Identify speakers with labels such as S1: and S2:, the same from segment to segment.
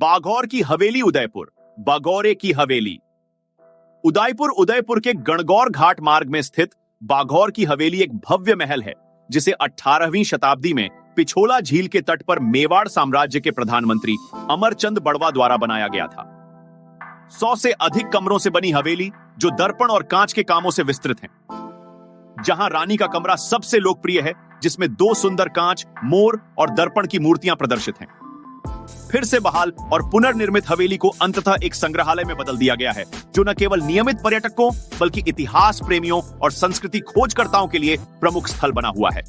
S1: बागौर की हवेली उदयपुर, बागौरे की हवेली। उदयपुर के गणगौर घाट मार्ग में स्थित बागौर की हवेली एक भव्य महल है जिसे 18वीं शताब्दी में पिछोला झील के तट पर मेवाड़ साम्राज्य के प्रधानमंत्री अमरचंद बड़वा द्वारा बनाया गया था। 100 से अधिक कमरों से बनी हवेली जो दर्पण और कांच के कामों से विस्तृत है। जहां रानी का कमरा सबसे लोकप्रिय है, जिसमें 2 सुंदर कांच, मोर और दर्पण की मूर्तियां प्रदर्शित हैं। फिर से बहाल और पुनर्निर्मित हवेली को अंततः एक संग्रहालय में बदल दिया गया है, जो न केवल नियमित पर्यटकों बल्कि इतिहास प्रेमियों और संस्कृति खोजकर्ताओं के लिए प्रमुख स्थल बना हुआ है।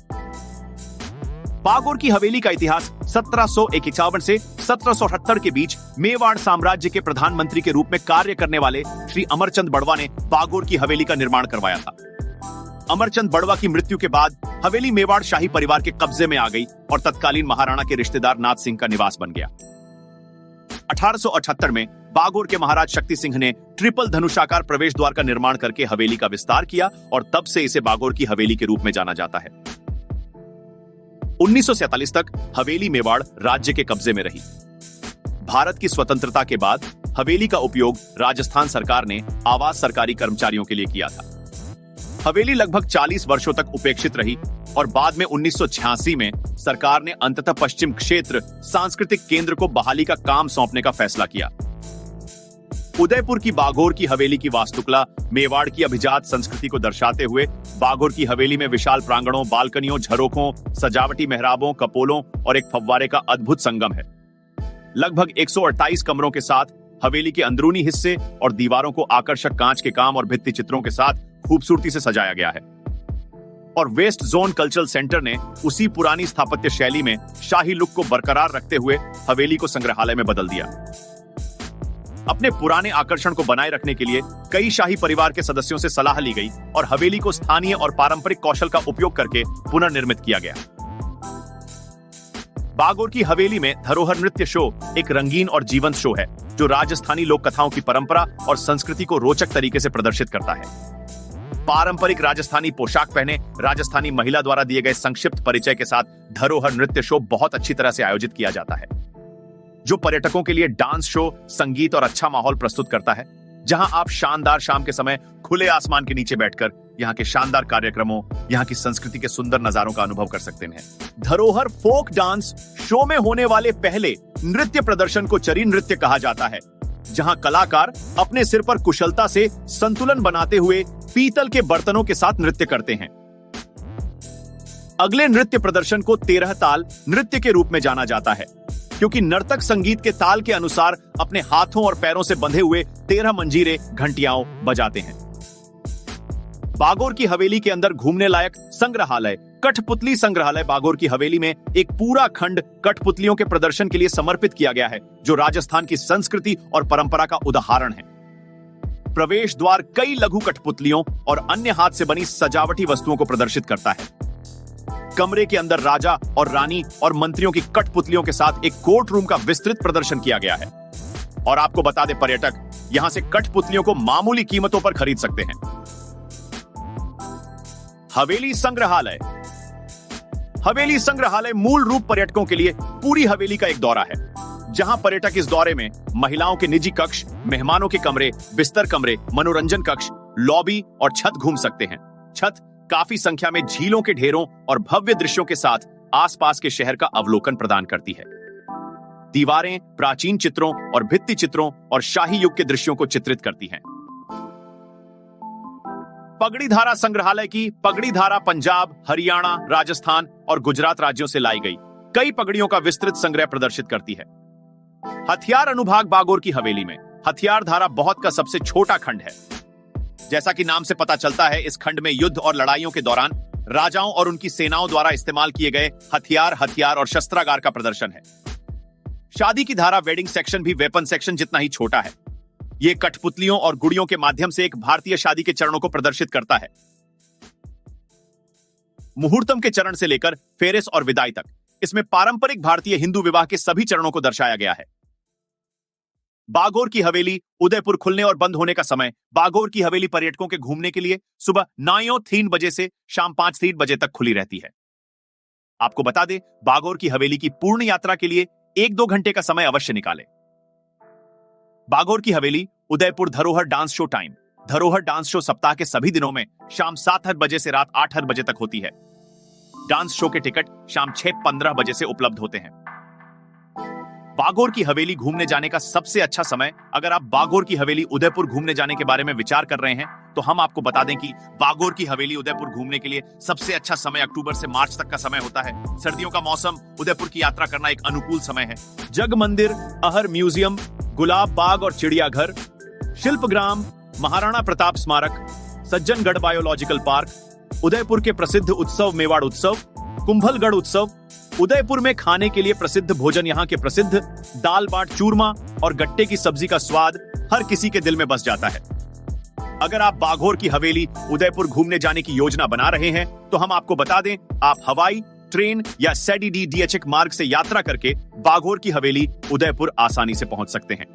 S1: बागौर की हवेली का इतिहास 1751 से 1778 के बीच मेवाड़ साम्राज्य के प्रधानमंत्री के रूप में कार्य करने वाले श्री अमरचंद बड़वा ने बागौर की हवेली का निर्माण करवाया था। अमरचंद बड़वा की मृत्यु के बाद हवेली मेवाड़ शाही परिवार के कब्जे में आ गई और तत्कालीन महाराणा के रिश्तेदार नाथ सिंह का निवास बन गया। 1878 में बागौर के महाराज शक्ति सिंह ने ट्रिपल धनुषाकार प्रवेश द्वार का निर्माण करके हवेली का विस्तार किया और तब से इसे बागौर की हवेली के रूप में जाना जाता है। 1947 तक हवेली मेवाड़ राज्य के कब्जे में रही। भारत की स्वतंत्रता के बाद हवेली का उपयोग राजस्थान सरकार ने आवास सरकारी कर्मचारियों के लिए किया था। हवेली लगभग 40 वर्षों तक उपेक्षित रही और बाद में 1986 में सरकार ने अंततः पश्चिम क्षेत्र सांस्कृतिक केंद्र को बहाली का काम सौंपने का फैसला किया। उदयपुर की बागौर की हवेली की वास्तुकला मेवाड़ की अभिजात संस्कृति को दर्शाते हुए बागौर की हवेली में विशाल प्रांगणों, बालकनियों, झरोखों, सजावटी मेहराबों, कपोलों और एक फव्वारे का अद्भुत संगम है। लगभग 128 कमरों के साथ हवेली के अंदरूनी हिस्से और दीवारों को आकर्षक कांच के काम और भित्ति चित्रों के साथ खूबसूरती से सजाया गया है। और वेस्ट जोन कल्चरल सेंटर ने उसी पुरानी स्थापत्य शैली में शाही लुक को बरकरार रखते हुए हवेली को संग्रहालय में बदल दिया। अपने पुराने आकर्षण को बनाए रखने के लिए कई शाही परिवार के सदस्यों से सलाह ली गई और हवेली को स्थानीय और पारंपरिक कौशल का उपयोग करके पुनर्निर्मित किया गया। बागौर की हवेली में धरोहर नृत्य शो एक रंगीन और जीवंत शो है जो राजस्थानी लोक कथाओं की परंपरा और संस्कृति को रोचक तरीके से प्रदर्शित करता है। पारंपरिक राजस्थानी पोशाक पहने राजस्थानी महिला द्वारा दिए गए संक्षिप्त परिचय के साथ धरोहर नृत्य शो बहुत अच्छी तरह से आयोजित किया जाता है, जो पर्यटकों के लिए डांस शो, संगीत और अच्छा माहौल प्रस्तुत करता है, जहां आप शानदार शाम के समय खुले आसमान के नीचे बैठकर यहाँ के शानदार कार्यक्रमों, यहाँ की संस्कृति के सुंदर नजारों का अनुभव कर सकते हैं। धरोहर फोक डांस शो में होने वाले पहले नृत्य प्रदर्शन को चरी नृत्य कहा जाता है, जहां कलाकार अपने सिर पर कुशलता से संतुलन बनाते हुए पीतल के बर्तनों के साथ नृत्य करते हैं। अगले नृत्य प्रदर्शन को 13 ताल नृत्य के रूप में जाना जाता है, क्योंकि नर्तक संगीत के ताल के अनुसार अपने हाथों और पैरों से बंधे हुए 13 मंजीरे घंटियाओं बजाते हैं। बागौर की हवेली के अंदर घूमने लायक संग्रहालय कठपुतली संग्रहालय बागौर की हवेली में एक पूरा खंड कठपुतलियों के प्रदर्शन के लिए समर्पित किया गया है, जो राजस्थान की संस्कृति और परंपरा का उदाहरण है। प्रवेश द्वार कई लघु कठपुतलियों और अन्य हाथ से बनी सजावटी वस्तुओं को प्रदर्शित करता है। कमरे के अंदर राजा और रानी और मंत्रियों की कठपुतलियों के साथ एक कोर्ट रूम का विस्तृत प्रदर्शन किया गया है। और आपको बता दें, पर्यटक यहां से कठपुतलियों को मामूली कीमतों पर खरीद सकते हैं। हवेली संग्रहालय। हवेली संग्रहालय मूल रूप पर्यटकों के लिए पूरी हवेली का एक दौरा है, जहां पर्यटक इस दौरे में महिलाओं के निजी कक्ष, मेहमानों के कमरे, बिस्तर कमरे, मनोरंजन कक्ष, लॉबी और छत घूम सकते हैं। छत काफी संख्या में झीलों के ढेरों और भव्य दृश्यों के साथ आसपास के शहर का अवलोकन प्रदान करती है। दीवारें प्राचीन चित्रों और भित्ति चित्रों और शाही युग के दृश्यों को चित्रित करती हैं। पगड़ीधारा संग्रहालय की पगड़ीधारा पंजाब, हरियाणा, राजस्थान और गुजरात राज्यों से लाई गई कई पगड़ियों का विस्तृत संग्रह प्रदर्शित करती है। हथियार अनुभाग बागौर की हवेली में हथियार धारा बहुत का सबसे छोटा खंड है। जैसा कि नाम से पता चलता है, इस खंड में युद्ध और लड़ाइयों के दौरान राजाओं और उनकी सेनाओं द्वारा इस्तेमाल किए गए हथियार और शस्त्रागार का प्रदर्शन है। शादी की धारा वेडिंग सेक्शन भी वेपन सेक्शन जितना ही छोटा है। ये कठपुतलियों और गुड़ियों के माध्यम से एक भारतीय शादी के चरणों को प्रदर्शित करता है। मुहूर्तम के चरण से लेकर फेरिस और विदाई तक इसमें पारंपरिक भारतीय हिंदू विवाह के सभी चरणों को दर्शाया गया है। बागौर की हवेली उदयपुर खुलने और बंद होने का समय बागौर की हवेली पर्यटकों के घूमने के लिए सुबह 9:03 बजे से शाम 5:03 बजे तक खुली रहती है। आपको बता दें, बागौर की हवेली की पूर्ण यात्रा के लिए 1-2 घंटे का समय अवश्य निकालें। बागोर की हवेली उदयपुर धरोहर डांस शो टाइम। धरोहर डांस शो सप्ताह के सभी दिनों में शाम 7 बजे से रात 8 बजे तक होती है। डांस शो के टिकट शाम 6:15 बजे से उपलब्ध होते हैं। बागोर की हवेली घूमने जाने का सबसे अच्छा समय, अगर आप बागोर की हवेली उदयपुर घूमने जाने के बारे में विचार कर रहे हैं तो हम आपको बता दें कि बागोर की हवेली उदयपुर घूमने के लिए सबसे अच्छा समय अक्टूबर से मार्च तक का समय होता है। सर्दियों का मौसम उदयपुर की यात्रा करना एक अनुकूल समय है। जग मंदिर, अहर म्यूजियम, गुलाब बाग और चिड़ियाघर, शिल्पग्राम, महाराणा प्रताप स्मारक, सज्जनगढ़ बायोलॉजिकल पार्क, उदयपुर के प्रसिद्ध उत्सव मेवाड़ उत्सव, कुंभलगढ़ उत्सव, उदयपुर में खाने के लिए प्रसिद्ध भोजन, यहाँ के प्रसिद्ध दाल बाट चूरमा और गट्टे की सब्जी का स्वाद हर किसी के दिल में बस जाता है। अगर आप बागोर की हवेली उदयपुर घूमने जाने की योजना बना रहे हैं तो हम आपको बता दें, आप हवाई, ट्रेन या SETI DHC मार्ग से यात्रा करके बागोर की हवेली उदयपुर आसानी से पहुंच सकते हैं।